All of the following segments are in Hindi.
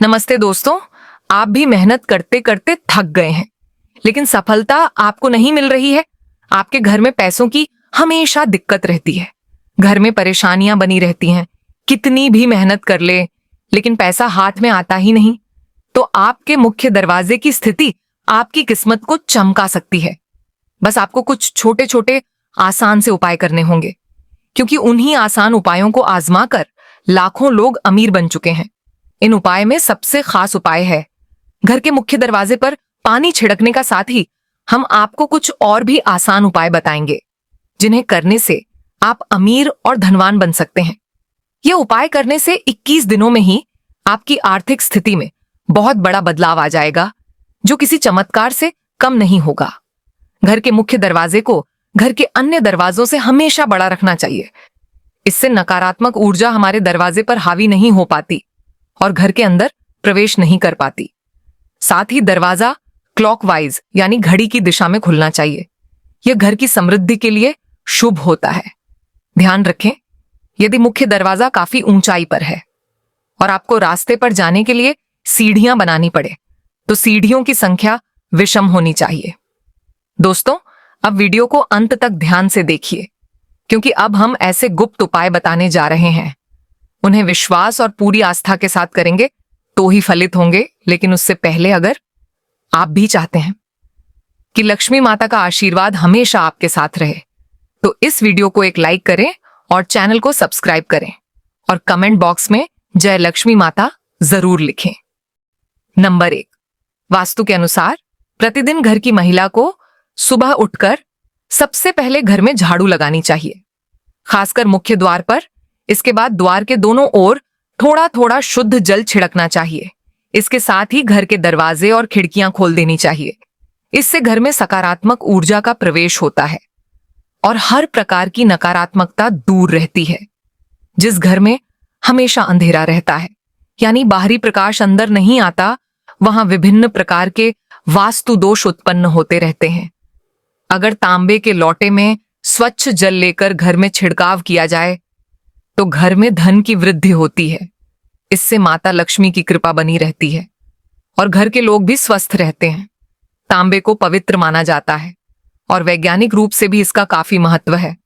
नमस्ते दोस्तों। आप भी मेहनत करते करते थक गए हैं, लेकिन सफलता आपको नहीं मिल रही है। आपके घर में पैसों की हमेशा दिक्कत रहती है, घर में परेशानियां बनी रहती हैं। कितनी भी मेहनत कर ले, लेकिन पैसा हाथ में आता ही नहीं। तो आपके मुख्य दरवाजे की स्थिति आपकी किस्मत को चमका सकती है। बस आपको कुछ छोटे छोटे आसान से उपाय करने होंगे, क्योंकि उन्हीं आसान उपायों को आजमा कर लाखों लोग अमीर बन चुके हैं। इन उपाय में सबसे खास उपाय है घर के मुख्य दरवाजे पर पानी छिड़कने का। साथ ही हम आपको कुछ और भी आसान उपाय बताएंगे, जिन्हें करने से आप अमीर और धनवान बन सकते हैं। यह उपाय करने से 21 दिनों में ही आपकी आर्थिक स्थिति में बहुत बड़ा बदलाव आ जाएगा, जो किसी चमत्कार से कम नहीं होगा। घर के मुख्य दरवाजे को घर के अन्य दरवाजों से हमेशा बड़ा रखना चाहिए। इससे नकारात्मक ऊर्जा हमारे दरवाजे पर हावी नहीं हो पाती और घर के अंदर प्रवेश नहीं कर पाती। साथ ही दरवाजा क्लॉकवाइज यानी घड़ी की दिशा में खुलना चाहिए। यह घर की समृद्धि के लिए शुभ होता है। ध्यान रखें, यदि मुख्य दरवाजा काफी ऊंचाई पर है और आपको रास्ते पर जाने के लिए सीढ़ियां बनानी पड़े, तो सीढ़ियों की संख्या विषम होनी चाहिए। दोस्तों, अब वीडियो को अंत तक ध्यान से देखिए, क्योंकि अब हम ऐसे गुप्त उपाय बताने जा रहे हैं। उन्हें विश्वास और पूरी आस्था के साथ करेंगे तो ही फलित होंगे। लेकिन उससे पहले, अगर आप भी चाहते हैं कि लक्ष्मी माता का आशीर्वाद हमेशा आपके साथ रहे, तो इस वीडियो को एक लाइक करें और चैनल को सब्सक्राइब करें और कमेंट बॉक्स में जय लक्ष्मी माता जरूर लिखें। नंबर 1, वास्तु के अनुसार प्रतिदिन घर की महिला को सुबह उठकर सबसे पहले घर में झाड़ू लगानी चाहिए, खासकर मुख्य द्वार पर। इसके बाद द्वार के दोनों ओर थोड़ा थोड़ा शुद्ध जल छिड़कना चाहिए। इसके साथ ही घर के दरवाजे और खिड़कियां खोल देनी चाहिए। इससे घर में सकारात्मक ऊर्जा का प्रवेश होता है और हर प्रकार की नकारात्मकता दूर रहती है। जिस घर में हमेशा अंधेरा रहता है, यानी बाहरी प्रकाश अंदर नहीं आता, वहां विभिन्न प्रकार के वास्तु दोष उत्पन्न होते रहते हैं। अगर तांबे के लोटे में स्वच्छ जल लेकर घर में छिड़काव किया जाए, तो घर में धन की वृद्धि होती है। इससे माता लक्ष्मी की कृपा बनी रहती है और घर के लोग भी स्वस्थ रहते हैं। तांबे को पवित्र माना जाता है और वैज्ञानिक रूप से भी इसका काफी महत्व है।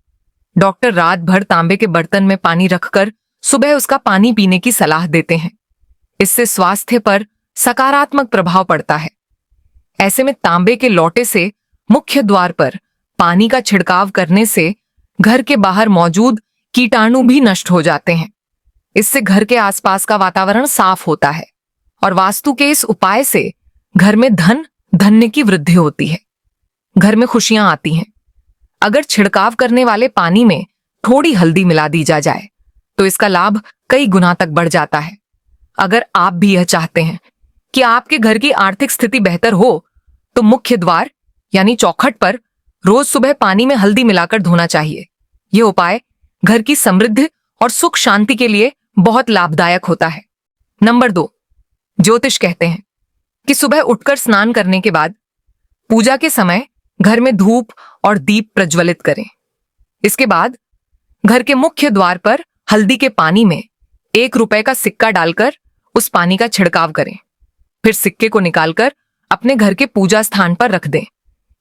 डॉक्टर रात भर तांबे के बर्तन में पानी रखकर सुबह उसका पानी पीने की सलाह देते हैं। इससे स्वास्थ्य पर सकारात्मक प्रभाव पड़ता है। ऐसे में तांबे के लोटे से मुख्य द्वार पर पानी का छिड़काव करने से घर के बाहर मौजूद कीटाणु भी नष्ट हो जाते हैं। इससे घर के आसपास का वातावरण साफ होता है और वास्तु के इस उपाय से घर में धन्य की वृद्धि होती है। घर में खुशियां आती हैं। अगर छिड़काव करने वाले पानी में थोड़ी हल्दी मिला दी जाए, तो इसका लाभ कई गुना तक बढ़ जाता है। अगर आप भी यह चाहते हैं कि आपके घर की आर्थिक स्थिति बेहतर हो, तो मुख्य द्वार यानी चौखट पर रोज सुबह पानी में हल्दी मिलाकर धोना चाहिए। यह उपाय घर की समृद्धि और सुख शांति के लिए बहुत लाभदायक होता है। नंबर 2, ज्योतिष कहते हैं कि सुबह उठकर स्नान करने के बाद पूजा के समय घर में धूप और दीप प्रज्वलित करें। इसके बाद घर के मुख्य द्वार पर हल्दी के पानी में 1 रुपए का सिक्का डालकर उस पानी का छिड़काव करें। फिर सिक्के को निकालकर अपने घर के पूजा स्थान पर रख दें।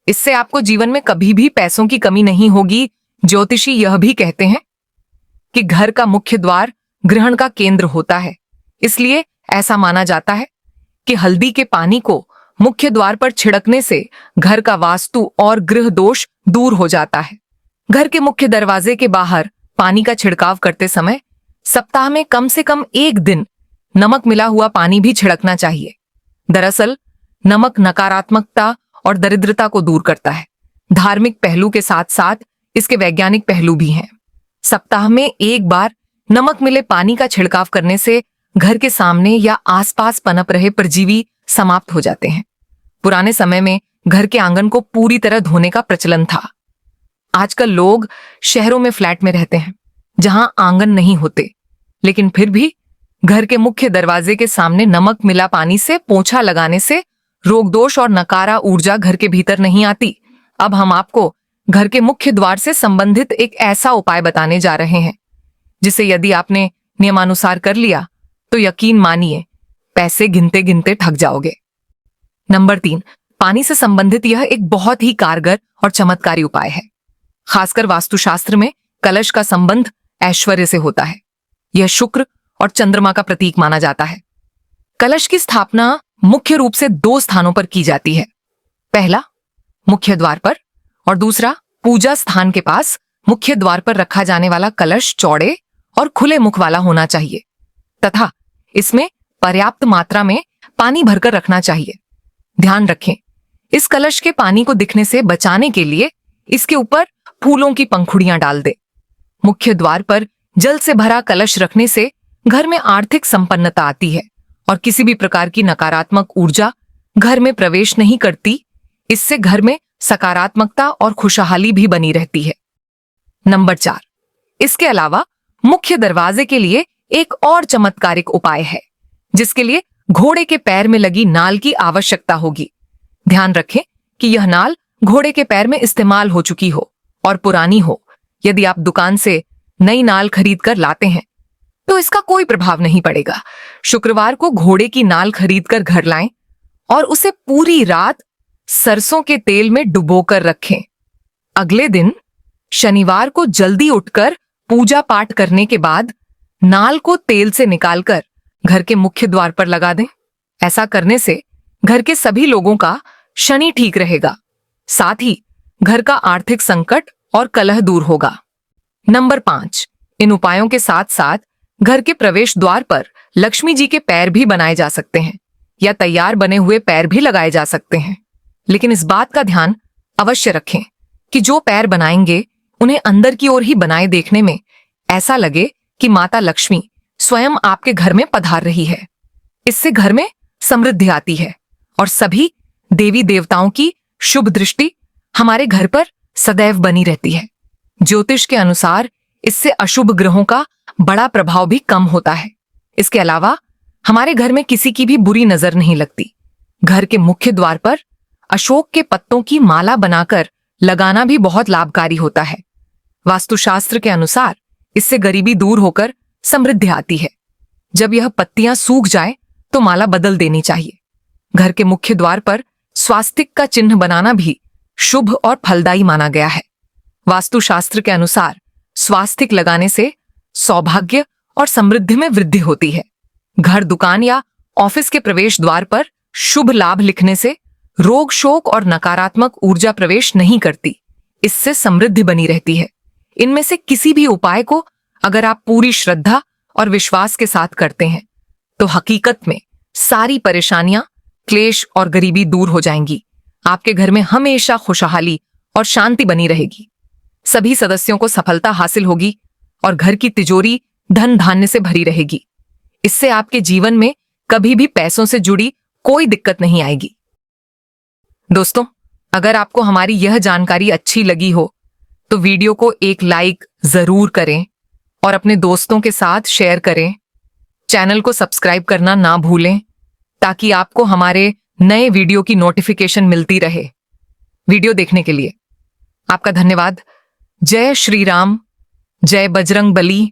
इससे आपको जीवन में कभी भी पैसों की कमी नहीं होगी। ज्योतिषी यह भी कहते हैं कि घर का मुख्य द्वार ग्रहण का केंद्र होता है, इसलिए ऐसा माना जाता है कि हल्दी के पानी को मुख्य द्वार पर छिड़कने से घर का वास्तु और गृह दोष दूर हो जाता है। घर के मुख्य दरवाजे के बाहर पानी का छिड़काव करते समय सप्ताह में कम से कम 1 दिन नमक मिला हुआ पानी भी छिड़कना चाहिए। दरअसल नमक नकारात्मकता और दरिद्रता को दूर करता है। धार्मिक पहलू के साथ साथ इसके वैज्ञानिक पहलू भी हैं। सप्ताह में 1 बार नमक मिले पानी का छिड़काव करने से घर के सामने या आसपास पनप रहे परजीवी समाप्त हो जाते हैं। पुराने समय में घर के आंगन को पूरी तरह धोने का प्रचलन था। आजकल लोग शहरों में फ्लैट में रहते हैं, जहां आंगन नहीं होते, लेकिन फिर भी घर के मुख्य दरवाजे के सामने नमक मिला पानी से पोंछा लगाने से रोग दोष और नकारा ऊर्जा घर के भीतर नहीं आती। अब हम आपको घर के मुख्य द्वार से संबंधित एक ऐसा उपाय बताने जा रहे हैं, जिसे यदि आपने नियमानुसार कर लिया, तो यकीन मानिए पैसे गिनते गिनते थक जाओगे। नंबर 3, पानी से संबंधित यह एक बहुत ही कारगर और चमत्कारी उपाय है। खासकर वास्तुशास्त्र में कलश का संबंध ऐश्वर्य से होता है। यह शुक्र और चंद्रमा का प्रतीक माना जाता है। कलश की स्थापना मुख्य रूप से 2 स्थानों पर की जाती है। पहला, मुख्य द्वार पर, और दूसरा, पूजा स्थान के पास। मुख्य द्वार पर रखा जाने वाला कलश चौड़े और खुले मुख वाला होना चाहिए तथा इसमें पर्याप्त मात्रा में पानी भरकर रखना चाहिए। ध्यान रखें, इस कलश के पानी को दिखने से बचाने के लिए इसके ऊपर फूलों की पंखुड़ियां डाल दे। मुख्य द्वार पर जल से भरा कलश रखने से घर में आर्थिक संपन्नता आती है और किसी भी प्रकार की नकारात्मक ऊर्जा घर में प्रवेश नहीं करती। इससे घर में सकारात्मकता और खुशहाली भी बनी रहती है। नंबर 4, इसके अलावा मुख्य दरवाजे के लिए एक और चमत्कारिक उपाय है, जिसके लिए घोड़े के पैर में लगी नाल की आवश्यकता होगी। ध्यान रखें कि यह नाल घोड़े के पैर में इस्तेमाल हो चुकी हो और पुरानी हो। यदि आप दुकान से नई नाल खरीद कर लाते हैं तो इसका कोई प्रभाव नहीं पड़ेगा। शुक्रवार को घोड़े की नाल खरीद कर घर लाएं और उसे पूरी रात सरसों के तेल में डुबोकर रखें। अगले दिन शनिवार को जल्दी उठकर पूजा पाठ करने के बाद नाल को तेल से निकालकर घर के मुख्य द्वार पर लगा दें। ऐसा करने से घर के सभी लोगों का शनि ठीक रहेगा, साथ ही घर का आर्थिक संकट और कलह दूर होगा। नंबर 5, इन उपायों के साथ साथ घर के प्रवेश द्वार पर लक्ष्मी जी के पैर भी बनाए जा सकते हैं या तैयार बने हुए पैर भी लगाए जा सकते हैं। लेकिन इस बात का ध्यान अवश्य रखें कि जो पैर बनाएंगे उन्हें अंदर की ओर ही बनाए देखने में ऐसा लगे कि माता लक्ष्मी स्वयं आपके घर में पधार रही है। इससे घर में समृद्धि आती है और सभी देवी देवताओं की शुभ दृष्टि हमारे घर पर सदैव बनी रहती है। ज्योतिष के अनुसार इससे अशुभ ग्रहों का बड़ा प्रभाव भी कम होता है। इसके अलावा हमारे घर में किसी की भी बुरी नजर नहीं लगती। घर के मुख्य द्वार पर अशोक के पत्तों की माला बनाकर लगाना भी बहुत लाभकारी होता है। वास्तुशास्त्र के अनुसार इससे गरीबी दूर होकर समृद्धि आती है। जब यह पत्तियां सूख जाए तो माला बदल देनी चाहिए। घर के मुख्य द्वार पर स्वास्तिक का चिन्ह बनाना भी शुभ और फलदायी माना गया है। वास्तुशास्त्र के अनुसार स्वास्तिक लगाने से सौभाग्य और समृद्धि में वृद्धि होती है। घर, दुकान या ऑफिस के प्रवेश द्वार पर शुभ लाभ लिखने से रोग, शोक और नकारात्मक ऊर्जा प्रवेश नहीं करती। इससे समृद्धि बनी रहती है। इनमें से किसी भी उपाय को अगर आप पूरी श्रद्धा और विश्वास के साथ करते हैं तो हकीकत में सारी परेशानियां, क्लेश और गरीबी दूर हो जाएंगी। आपके घर में हमेशा खुशहाली और शांति बनी रहेगी। सभी सदस्यों को सफलता हासिल होगी और घर की तिजोरी धन धान्य से भरी रहेगी। इससे आपके जीवन में कभी भी पैसों से जुड़ी कोई दिक्कत नहीं आएगी। दोस्तों, अगर आपको हमारी यह जानकारी अच्छी लगी हो तो वीडियो को एक लाइक जरूर करें और अपने दोस्तों के साथ शेयर करें। चैनल को सब्सक्राइब करना ना भूलें ताकि आपको हमारे नए वीडियो की नोटिफिकेशन मिलती रहे। वीडियो देखने के लिए आपका धन्यवाद। जय श्री राम, जय बजरंग बली।